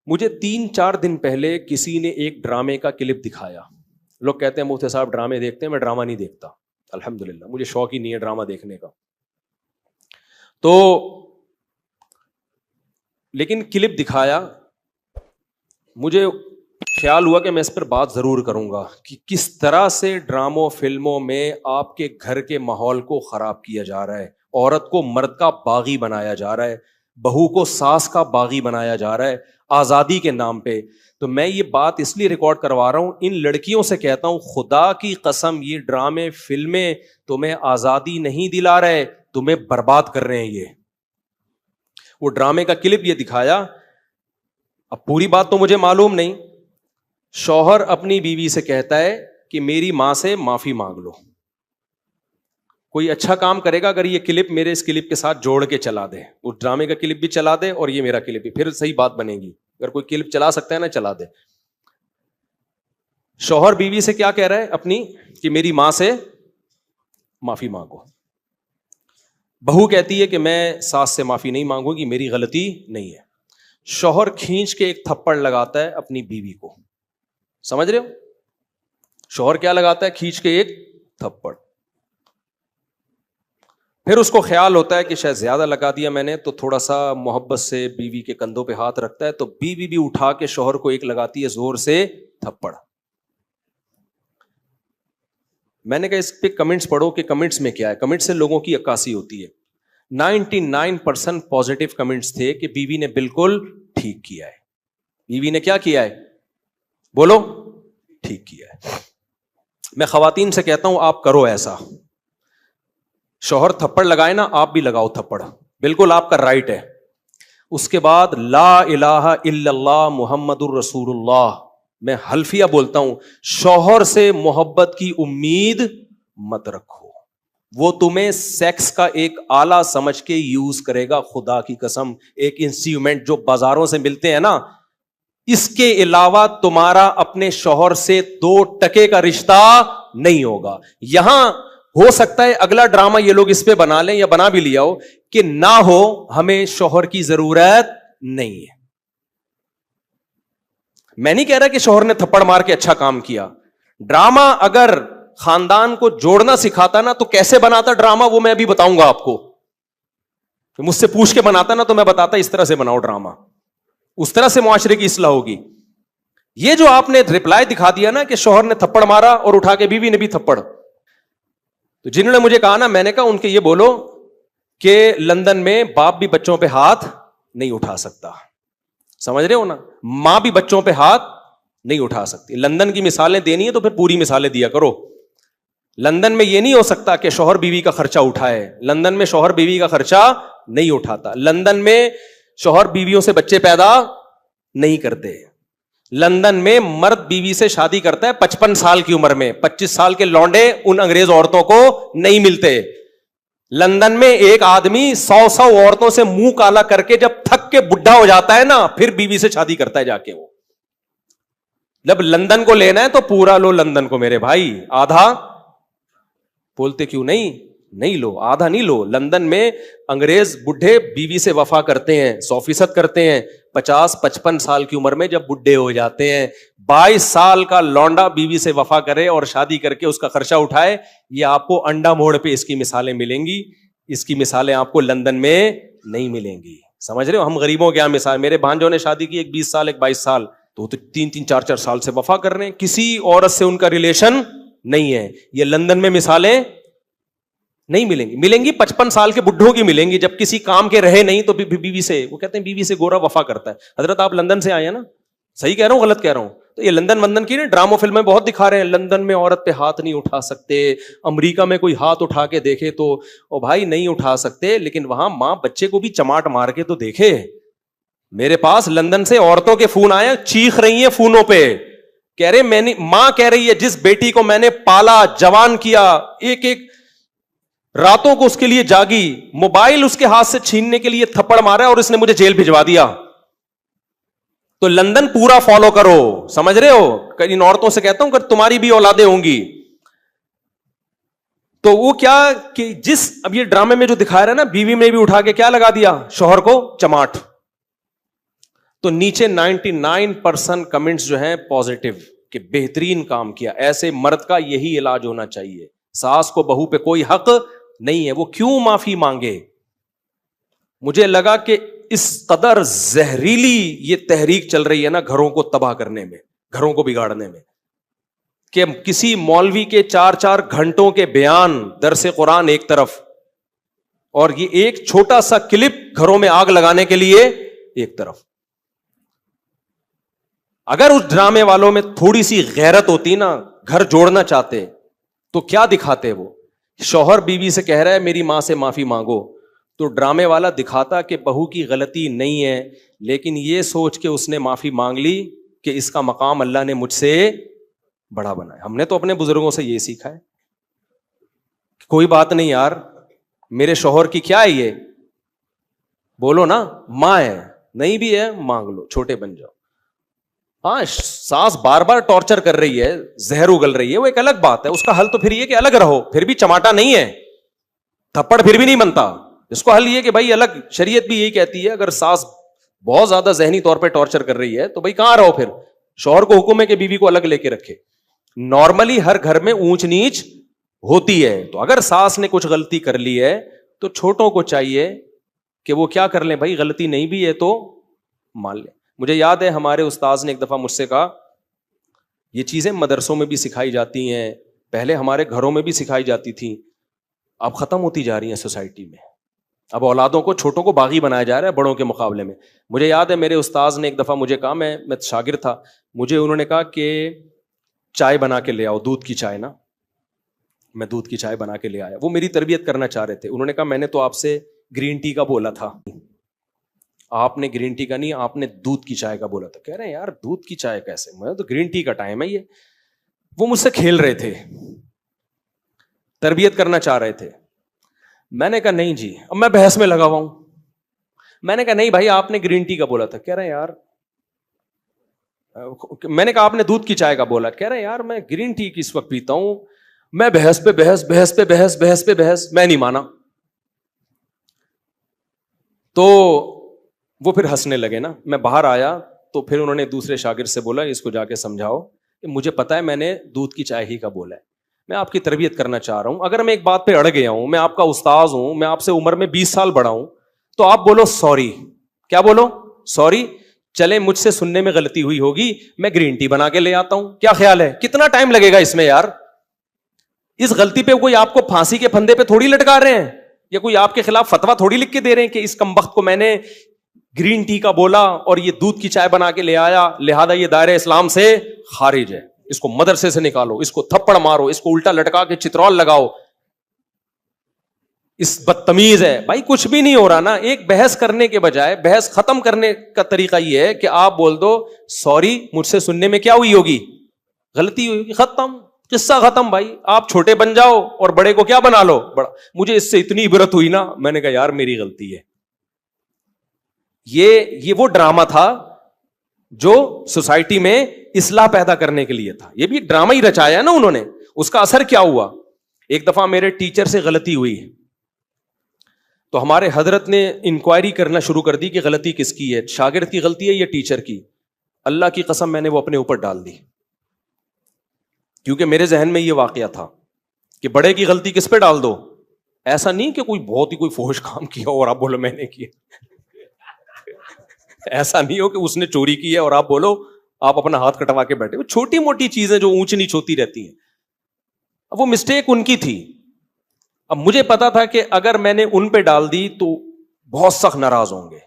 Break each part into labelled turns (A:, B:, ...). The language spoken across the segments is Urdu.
A: مجھے 3-4 دن پہلے کسی نے ایک ڈرامے کا کلپ دکھایا. لوگ کہتے ہیں مفتی صاحب ڈرامے دیکھتے ہیں, میں ڈرامہ نہیں دیکھتا الحمدللہ, مجھے شوق ہی نہیں ہے ڈرامہ دیکھنے کا. تو لیکن کلپ دکھایا, مجھے خیال ہوا کہ میں اس پر بات ضرور کروں گا کہ کس طرح سے ڈراموں فلموں میں آپ کے گھر کے ماحول کو خراب کیا جا رہا ہے, عورت کو مرد کا باغی بنایا جا رہا ہے, بہو کو ساس کا باغی بنایا جا رہا ہے آزادی کے نام پہ. تو میں یہ بات اس لیے ریکارڈ کروا رہا ہوں, ان لڑکیوں سے کہتا ہوں خدا کی قسم یہ ڈرامے فلمیں تمہیں آزادی نہیں دلا رہے, تمہیں برباد کر رہے ہیں. یہ وہ ڈرامے کا کلپ یہ دکھایا, اب پوری بات تو مجھے معلوم نہیں. شوہر اپنی بیوی سے کہتا ہے کہ میری ماں سے معافی مانگ لو. کوئی اچھا کام کرے گا اگر یہ کلپ میرے اس کلپ کے ساتھ جوڑ کے چلا دے, اس ڈرامے کا کلپ بھی چلا دے اور یہ میرا کلپ بھی, پھر صحیح بات بنے گی. اگر کوئی کلپ چلا سکتا ہے نا چلا دے. شوہر بیوی سے کیا کہہ رہا ہے اپنی, کہ میری ماں سے معافی مانگو. بہو کہتی ہے کہ میں ساس سے معافی نہیں مانگوں گی, میری غلطی نہیں ہے. شوہر کھینچ کے ایک تھپڑ لگاتا ہے اپنی بیوی کو. سمجھ رہے ہو, شوہر کیا لگاتا ہے, کھینچ کے ایک تھپڑ. پھر اس کو خیال ہوتا ہے کہ شاید زیادہ لگا دیا میں نے, تو تھوڑا سا محبت سے بیوی کے کندھوں پہ ہاتھ رکھتا ہے, تو بیوی بھی اٹھا کے شوہر کو ایک لگاتی ہے زور سے تھپڑ. میں نے کہا اس پہ کمنٹس پڑھو کہ کمنٹس میں کیا ہے. کمنٹس سے لوگوں کی عکاسی ہوتی ہے. 99% پازیٹیو کمنٹس تھے کہ بیوی نے بالکل ٹھیک کیا ہے. بیوی نے کیا کیا ہے, بولو, ٹھیک کیا ہے. میں خواتین سے کہتا ہوں آپ کرو ایسا, شوہر تھپڑ لگائے نا آپ بھی لگاؤ تھپڑ, بالکل آپ کا رائٹ ہے. اس کے بعد لا الہ الا اللہ محمد الرسول اللہ, میں حلفیہ بولتا ہوں, شوہر سے محبت کی امید مت رکھو, وہ تمہیں سیکس کا ایک آلہ سمجھ کے یوز کرے گا. خدا کی قسم, ایک انسٹرومنٹ جو بازاروں سے ملتے ہیں نا, اس کے علاوہ تمہارا اپنے شوہر سے 2% کا رشتہ نہیں ہوگا. یہاں ہو سکتا ہے اگلا ڈرامہ یہ لوگ اس پہ بنا لیں یا بنا بھی لیا ہو کہ نہ ہو, ہمیں شوہر کی ضرورت نہیں ہے. میں نہیں کہہ رہا کہ شوہر نے تھپڑ مار کے اچھا کام کیا. ڈرامہ اگر خاندان کو جوڑنا سکھاتا نا تو کیسے بناتا ڈرامہ, وہ میں ابھی بتاؤں گا آپ کو. مجھ سے پوچھ کے بناتا نا تو میں بتاتا اس طرح سے بناؤ ڈرامہ, اس طرح سے معاشرے کی اصلاح ہوگی. یہ جو آپ نے رپلائی دکھا دیا نا کہ شوہر نے تھپڑ مارا اور اٹھا کے بیوی نے بھی تھپڑ, تو جنہوں نے مجھے کہا نا, میں نے کہا ان کے یہ بولو کہ لندن میں باپ بھی بچوں پہ ہاتھ نہیں اٹھا سکتا. سمجھ رہے ہو نا, ماں بھی بچوں پہ ہاتھ نہیں اٹھا سکتی. لندن کی مثالیں دینی ہے تو پھر پوری مثالیں دیا کرو. لندن میں یہ نہیں ہو سکتا کہ شوہر بیوی کا خرچہ اٹھائے. لندن میں شوہر بیوی کا خرچہ نہیں اٹھاتا. لندن میں شوہر بیویوں سے بچے پیدا نہیں کرتے. لندن میں مرد بیوی سے شادی کرتا ہے 55 سال کی عمر میں. 25 سال کے لونڈے ان انگریز عورتوں کو نہیں ملتے. لندن میں ایک آدمی 100 عورتوں سے منہ کالا کر کے جب تھک کے بڈھا ہو جاتا ہے نا, پھر بیوی سے شادی کرتا ہے جا کے. وہ جب لندن کو لینا ہے تو پورا لو لندن کو میرے بھائی, آدھا بولتے کیوں نہیں لو, آدھا نہیں لو. لندن میں انگریز بڈھے بیوی سے وفا کرتے ہیں, 100% کرتے ہیں. 50-55 سال کی عمر میں جب بڈھے ہو جاتے ہیں, 22 سال کا لونڈا بیوی سے وفا کرے اور شادی کر کے اس کا خرچہ اٹھائے. یہ آپ کو انڈا موڑ پہ اس کی مثالیں ملیں گی. اس کی مثالیں آپ کو لندن میں نہیں ملیں گی. سمجھ رہے ہو, ہم غریبوں کیا مثال. میرے بھانجوں نے شادی کی, ایک 20 سال ایک 22 سال, تو 3-4 سال سے وفا کر رہے ہیں, کسی عورت سے ان کا ریلیشن نہیں ہے. یہ لندن میں مثالیں نہیں ملیں گی. ملیں گی 55 سال کے بڈھوں کی ملیں گی, جب کسی کام کے رہے نہیں تو بیوی سے, وہ کہتے ہیں بیوی سے گورا وفا کرتا ہے. حضرت آپ لندن سے آئے ہیں نا, صحیح کہہ رہا ہوں غلط کہہ رہا ہوں؟ تو یہ لندن کی نا ڈراموں فلمیں بہت دکھا رہے ہیں, لندن میں عورت پہ ہاتھ نہیں اٹھا سکتے. امریکہ میں کوئی ہاتھ اٹھا کے دیکھے تو او بھائی نہیں اٹھا سکتے, لیکن وہاں ماں بچے کو بھی چماٹ مار کے تو دیکھے. میرے پاس لندن سے عورتوں کے فون آئے, چیخ رہی ہیں فونوں پہ, کہہ رہے میں نے, ماں کہہ رہی ہے جس بیٹی کو میں نے پالا جوان کیا, ایک راتوں کو اس کے لیے جاگی, موبائل اس کے ہاتھ سے چھیننے کے لیے تھپڑ مارا اور اس نے مجھے جیل بھجوا دیا. تو لندن پورا فالو کرو. سمجھ رہے ہو, ان عورتوں سے کہتا ہوں کہ تمہاری بھی اولادیں ہوں گی. تو وہ کیا کہ جس اب یہ ڈرامے میں جو دکھایا رہا ہے نا, بیوی میں بھی اٹھا کے کیا لگا دیا, شوہر کو چماٹ. تو نیچے 99% کمنٹس جو ہیں پازیٹو کہ بہترین کام کیا. ایسے مرد کا یہی علاج ہونا چاہیے. ساس کو بہو پہ کوئی حق نہیں ہے, وہ کیوں معافی مانگے. مجھے لگا کہ اس قدر زہریلی یہ تحریک چل رہی ہے نا گھروں کو تباہ کرنے میں, گھروں کو بگاڑنے میں, کہ کسی مولوی کے 4 گھنٹوں کے بیان, درس قرآن ایک طرف, اور یہ ایک چھوٹا سا کلپ گھروں میں آگ لگانے کے لیے ایک طرف. اگر اس ڈرامے والوں میں تھوڑی سی غیرت ہوتی نا, گھر جوڑنا چاہتے, تو کیا دکھاتے وہ؟ شوہر بیوی سے کہہ رہا ہے میری ماں سے معافی مانگو, تو ڈرامے والا دکھاتا کہ بہو کی غلطی نہیں ہے, لیکن یہ سوچ کے اس نے معافی مانگ لی کہ اس کا مقام اللہ نے مجھ سے بڑا بنایا. ہم نے تو اپنے بزرگوں سے یہ سیکھا ہے, کوئی بات نہیں یار, میرے شوہر کی کیا ہے یہ, بولو نا, ماں ہے, نہیں بھی ہے مانگ لو, چھوٹے بن جاؤ. ہاں ساس بار بار ٹارچر کر رہی ہے, زہر اگل رہی ہے, وہ ایک الگ بات ہے, اس کا حل تو پھر یہ کہ الگ رہو, پھر بھی چماٹا نہیں ہے, تھپڑ پھر بھی نہیں بنتا. اس کو حل یہ کہ بھائی الگ, شریعت بھی یہی کہتی ہے اگر ساس بہت زیادہ ذہنی طور پہ ٹارچر کر رہی ہے تو بھائی کہاں رہو, پھر شوہر کو حکم ہے کہ بیوی کو الگ لے کے رکھے. نارملی ہر گھر میں اونچ نیچ ہوتی ہے, تو اگر ساس نے کچھ غلطی کر لی ہے تو چھوٹوں کو چاہیے کہ وہ کیا کر لیں, بھائی غلطی نہیں بھی ہے تو مان لیں. مجھے یاد ہے ہمارے استاذ نے ایک دفعہ مجھ سے کہا, یہ چیزیں مدرسوں میں بھی سکھائی جاتی ہیں, پہلے ہمارے گھروں میں بھی سکھائی جاتی تھیں, اب ختم ہوتی جا رہی ہیں سوسائٹی میں. اب اولادوں کو, چھوٹوں کو باغی بنایا جا رہا ہے بڑوں کے مقابلے میں. مجھے یاد ہے میرے استاذ نے ایک دفعہ مجھے کہا, میں شاگرد تھا, مجھے انہوں نے کہا کہ چائے بنا کے لے آؤ, دودھ کی چائے نا. میں دودھ کی چائے بنا کے لے آیا, وہ میری تربیت کرنا چاہ رہے تھے. انہوں نے کہا میں نے تو آپ سے گرین ٹی کا بولا تھا, آپ نے گرین ٹی کا نہیں, آپ نے دودھ کی چائے کا بولا تھا. کہہ رہے ہیں یار دودھ کی چائے کیسے, میں تو گرین ٹی کا ٹائم ہے یہ. وہ مجھ سے کھیل رہے تھے, تربیت کرنا چاہ رہے تھے. میں نے کہا نہیں جی, اب میں بحث میں لگا ہوا ہوں. میں نے کہا نہیں بھائی آپ نے گرین ٹی کا بولا تھا. کہہ رہے ہیں یار, میں نے کہا آپ نے دودھ کی چائے کا بولا. کہہ رہے ہیں یار میں گرین ٹی کس وقت پیتا ہوں, میں بحث پہ بحث, بحث پہ بحث, بحث پہ بحث, میں نہیں مانا. تو وہ پھر ہنسنے لگے نا. میں باہر آیا تو پھر انہوں نے دوسرے شاگرد سے بولا اس کو جا کے سمجھاؤ کہ مجھے پتا ہے میں نے دودھ کی چائے ہی کا بولا ہے, میں آپ کی تربیت کرنا چاہ رہا ہوں. اگر میں ایک بات پہ اڑ گیا ہوں, میں آپ کا استاذ ہوں, میں آپ سے عمر میں 20 سال بڑا ہوں, تو آپ بولو سوری. کیا بولو؟ سوری. چلے مجھ سے سننے میں غلطی ہوئی ہوگی, میں گرین ٹی بنا کے لے آتا ہوں. کیا خیال ہے, کتنا ٹائم لگے گا اس میں یار؟ اس غلطی پہ کوئی آپ کو پھانسی کے پھندے پہ تھوڑی لٹکا رہے ہیں, یا کوئی آپ کے خلاف فتویٰ تھوڑی لکھ کے دے رہے ہیں کہ اس کمبخت کو میں نے گرین ٹی کا بولا اور یہ دودھ کی چائے بنا کے لے آیا, لہذا یہ دائرہ اسلام سے خارج ہے, اس کو مدرسے سے نکالو, اس کو تھپڑ مارو, اس کو الٹا لٹکا کے چترول لگاؤ, اس بدتمیز ہے. بھائی کچھ بھی نہیں ہو رہا نا. ایک بحث کرنے کے بجائے بحث ختم کرنے کا طریقہ یہ ہے کہ آپ بول دو سوری, مجھ سے سننے میں کیا ہوئی ہوگی, غلطی ہوئی ہوگی, ختم, قصہ ختم. بھائی آپ چھوٹے بن جاؤ اور بڑے کو کیا بنا لو بڑا. مجھے اس سے اتنی عبرت ہوئی نا, میں نے کہا یار میری غلطی ہے. یہ وہ ڈرامہ تھا جو سوسائٹی میں اصلاح پیدا کرنے کے لیے تھا. یہ بھی ایک ڈرامہ ہی رچایا نا انہوں نے. اس کا اثر کیا ہوا, ایک دفعہ میرے ٹیچر سے غلطی ہوئی تو ہمارے حضرت نے انکوائری کرنا شروع کر دی کہ غلطی کس کی ہے, شاگرد کی غلطی ہے یا ٹیچر کی. اللہ کی قسم میں نے وہ اپنے اوپر ڈال دی, کیونکہ میرے ذہن میں یہ واقعہ تھا کہ بڑے کی غلطی کس پہ ڈال دو. ایسا نہیں کہ کوئی بہت ہی کوئی فحش کام کیا اور آپ بولو میں نے کیا. ایسا نہیں ہو کہ اس نے چوری کی ہے اور آپ بولو آپ اپنا ہاتھ کٹوا کے بیٹھے. وہ چھوٹی موٹی چیزیں جو اونچ نیچ ہوتی رہتی ہیں, اب وہ مسٹیک ان کی تھی. اب مجھے پتا تھا کہ اگر میں نے ان پہ ڈال دی تو بہت سخت ناراض ہوں گے,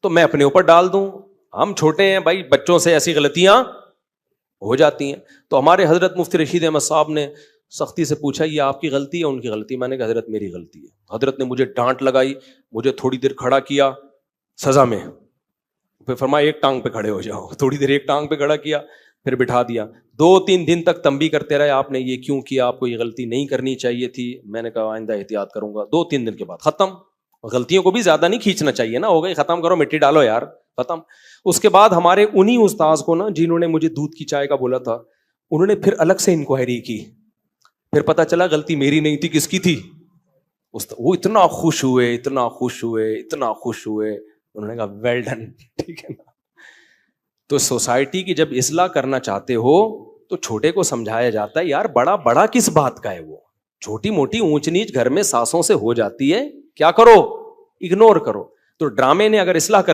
A: تو میں اپنے اوپر ڈال دوں. ہم چھوٹے ہیں بھائی, بچوں سے ایسی غلطیاں ہو جاتی ہیں. تو ہمارے حضرت مفتی رشید احمد صاحب نے سختی سے پوچھا یہ آپ کی غلطی ہے ان کی غلطی؟ میں نے کہا حضرت میری غلطی ہے. حضرت نے مجھے ڈانٹ لگائی, مجھے تھوڑی دیر کھڑا کیا سزا میں, پھر فرمایا ایک ٹانگ پہ کھڑے ہو جاؤ. تھوڑی دیر ایک ٹانگ پہ کھڑا کیا, پھر بٹھا دیا. 2-3 دن تک تنبیہ کرتے رہے, آپ نے یہ کیوں کیا, آپ کو یہ غلطی نہیں کرنی چاہیے تھی. میں نے کہا آئندہ احتیاط کروں گا. 2-3 دن کے بعد ختم. غلطیوں کو بھی زیادہ نہیں کھینچنا چاہیے نا, ہو گئی ختم کرو, مٹی ڈالو یار, ختم. اس کے بعد ہمارے انہی استاذ کو نا جنہوں نے مجھے دودھ کی چائے کا بولا تھا, انہوں نے پھر الگ سے انکوائری کی. پھر پتا چلا غلطی میری نہیں تھی, کس کی تھی. وہ اتنا خوش ہوئے, اتنا خوش ہوئے, اتنا خوش ہوئے. انہوں نے کہا ویل ڈن, ٹھیک ہے نا. تو سوسائٹی کی جب اصلاح کرنا چاہتے ہو تو چھوٹے کو سمجھایا جاتا ہے یار بڑا بڑا کس بات کا ہے، وہ چھوٹی موٹی اونچ نیچ گھر میں ساسوں سے ہو جاتی ہے، کیا کرو، اگنور کرو. تو ڈرامے نے اگر اصلاح